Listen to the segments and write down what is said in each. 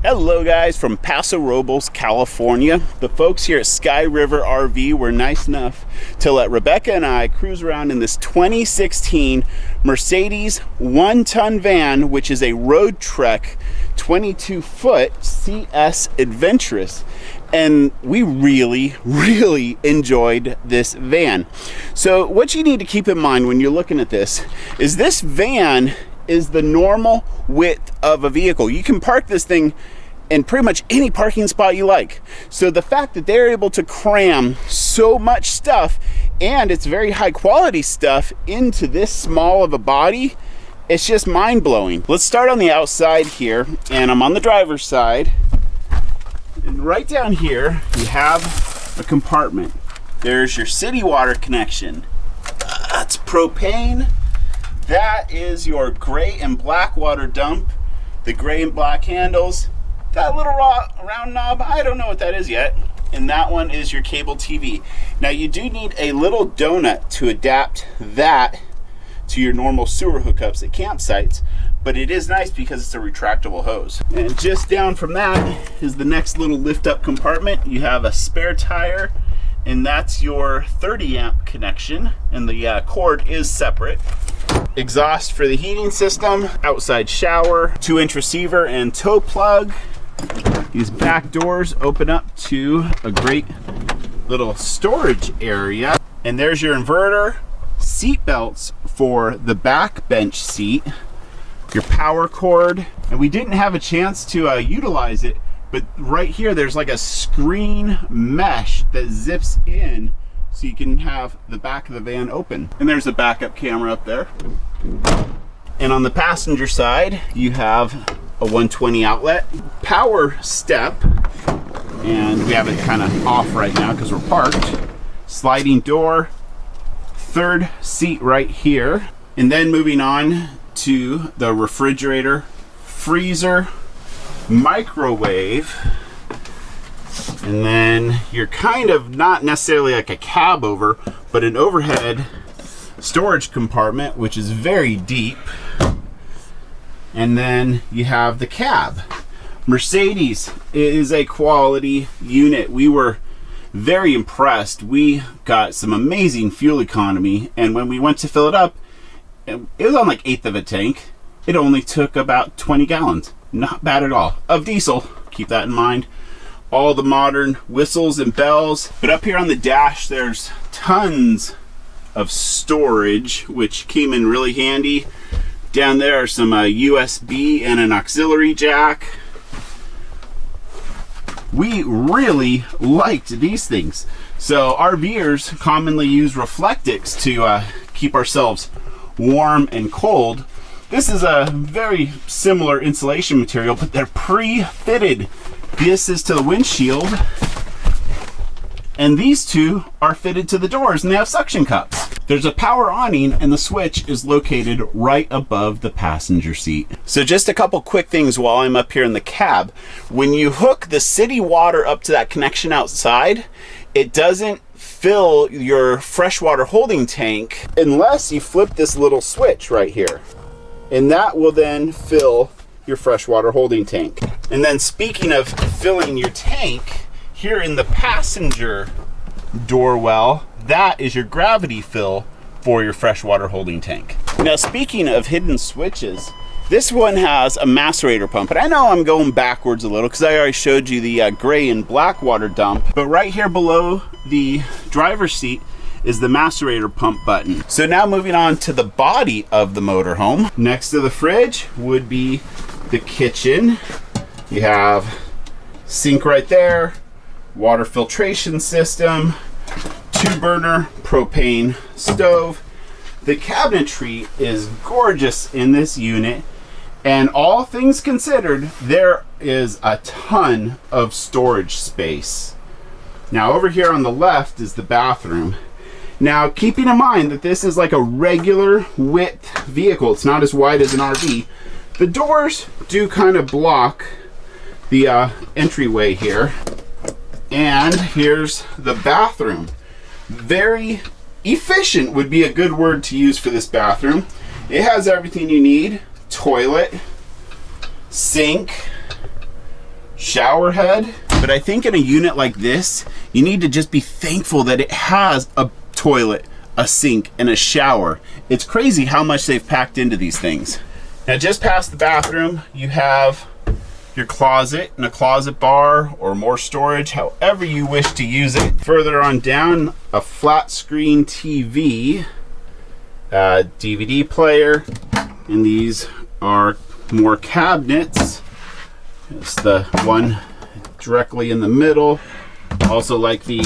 Hello guys from Paso Robles, California. The folks here at Sky River RV were nice enough to let Rebecca and I cruise around in this 2016 Mercedes 1-ton van, which is a Roadtrek 22-foot CS Adventurous. And we really enjoyed this van. So what you need to keep in mind when you're looking at this van is the normal width of a vehicle. You can park this thing in pretty much any parking spot you like. So the fact that they're able to cram so much stuff, and it's very high quality stuff, into this small of a body, it's just mind-blowing. Let's start on the outside here, and I'm on the driver's side. And right down here, you have a compartment. There's your city water connection. That's propane. That is your gray and black water dump. The gray and black handles. That little round knob, I don't know what that is yet. And that one is your cable TV. Now you do need a little donut to adapt that to your normal sewer hookups at campsites, but it is nice because it's a retractable hose. And just down from that is the next little lift up compartment. You have a spare tire, and that's your 30 amp connection, and the cord is separate. Exhaust for the heating system, outside shower, 2-inch receiver and tow plug. These back doors open up to a great little storage area. And there's your inverter, seat belts for the back bench seat, your power cord. And we didn't have a chance to utilize it, but right here there's like a screen mesh that zips in so you can have the back of the van open. And there's a backup camera up there. And on the passenger side, you have a 120 outlet, power step, and we have it kind of off right now because we're parked. Sliding door, third seat right here. And then moving on to the refrigerator, freezer, microwave, and then you're kind of not necessarily like a cab over, but an overhead storage compartment, which is very deep. And then you have the cab. Mercedes is a quality unit. We were very impressed. We got some amazing fuel economy, and when we went to fill it up, it was on like 1/8 of a tank. It only took about 20 gallons. Not bad at all. Of diesel, keep that in mind. All the modern whistles and bells. But up here on the dash, there's tons of storage, which came in really handy. Down there are some USB and an auxiliary jack. We really liked these things. So RVers commonly use Reflectix to keep ourselves warm and cold. This is a very similar insulation material, but they're pre-fitted. This is to the windshield, and these two are fitted to the doors, and they have suction cups. There's a power awning, and the switch is located right above the passenger seat. So just a couple quick things while I'm up here in the cab. When you hook the city water up to that connection outside, it doesn't fill your freshwater holding tank unless you flip this little switch right here. And that will then fill your freshwater holding tank. And then speaking of filling your tank, here in the passenger door well, that is your gravity fill for your freshwater holding tank. Now speaking of hidden switches, this one has a macerator pump. And I know I'm going backwards a little because I already showed you the gray and black water dump. But right here below the driver's seat is the macerator pump button. So now moving on to the body of the motorhome. Next to the fridge would be the kitchen. You have sink right there, water filtration system, 2-burner propane stove. The cabinetry is gorgeous in this unit, and all things considered, there is a ton of storage space. Now over here on the left is the bathroom. Now keeping in mind that this is like a regular width vehicle, it's not as wide as an RV, the doors do kind of block the entryway here. And here's the bathroom. Very efficient would be a good word to use for this bathroom. It has everything you need: toilet, sink, shower head. But I think in a unit like this, you need to just be thankful that it has a toilet, a sink, and a shower. It's crazy how much they've packed into these things. Now just past the bathroom, you have your closet and a closet bar or more storage, however you wish to use it. Further on down, a flat screen TV, DVD player, and these are more cabinets. It's the one directly in the middle. Also like the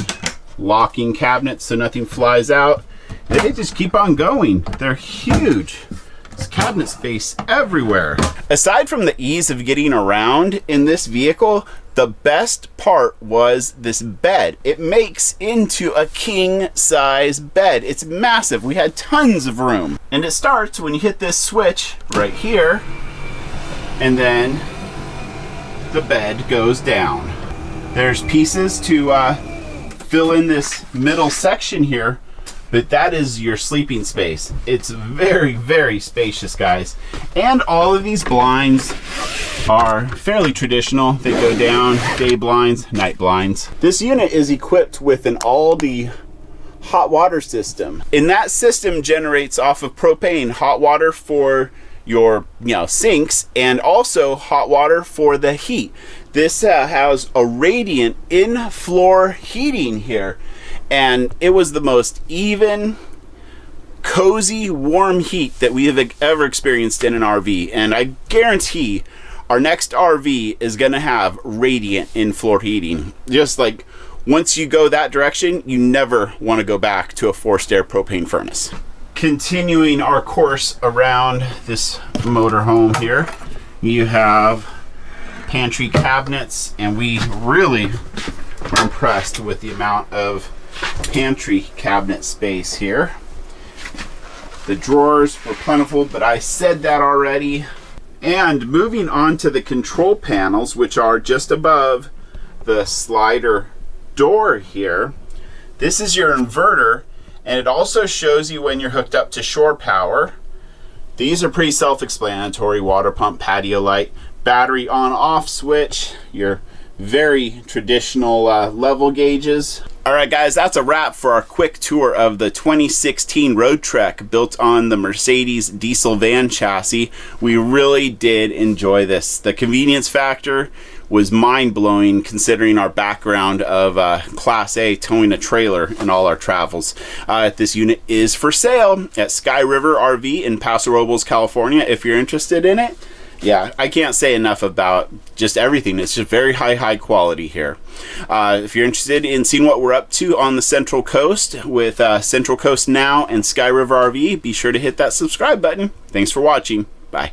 locking cabinets so nothing flies out. They just keep on going. They're huge. There's cabinet space everywhere. Aside from the ease of getting around in this vehicle, the best part was this bed. It makes into a king size bed. It's massive. We had tons of room. And it starts when you hit this switch right here, and then the bed goes down. There's pieces to fill in this middle section here, but that is your sleeping space. It's very, very spacious, guys. And all of these blinds are fairly traditional. They go down, day blinds, night blinds. This unit is equipped with an Aldi hot water system. And that system generates off of propane hot water for your sinks, and also hot water for the heat. This has a radiant in-floor heating here, and it was the most even, cozy, warm heat that we have ever experienced in an RV. And I guarantee our next RV is gonna have radiant in-floor heating. Just like once you go that direction, you never want to go back to a forced air propane furnace. Continuing our course around this motorhome here, you have pantry cabinets, and we really were impressed with the amount of pantry cabinet space here. The drawers were plentiful, but I said that already. And moving on to the control panels, which are just above the slider door here, this is your inverter. And it also shows you when you're hooked up to shore power. These are pretty self-explanatory: water pump, patio light, battery on off switch, your very traditional level gauges. All right, guys, that's a wrap for our quick tour of the 2016 Roadtrek built on the Mercedes diesel van chassis. We really did enjoy this. The convenience factor was mind-blowing considering our background of Class A towing a trailer in all our travels. This unit is for sale at Sky River RV in Paso Robles, California. If you're interested in it, yeah, I can't say enough about just everything. It's just very high quality here. If you're interested in seeing what we're up to on the Central Coast with Central Coast Now and Sky River RV, be sure to hit that subscribe button. Thanks for watching. Bye.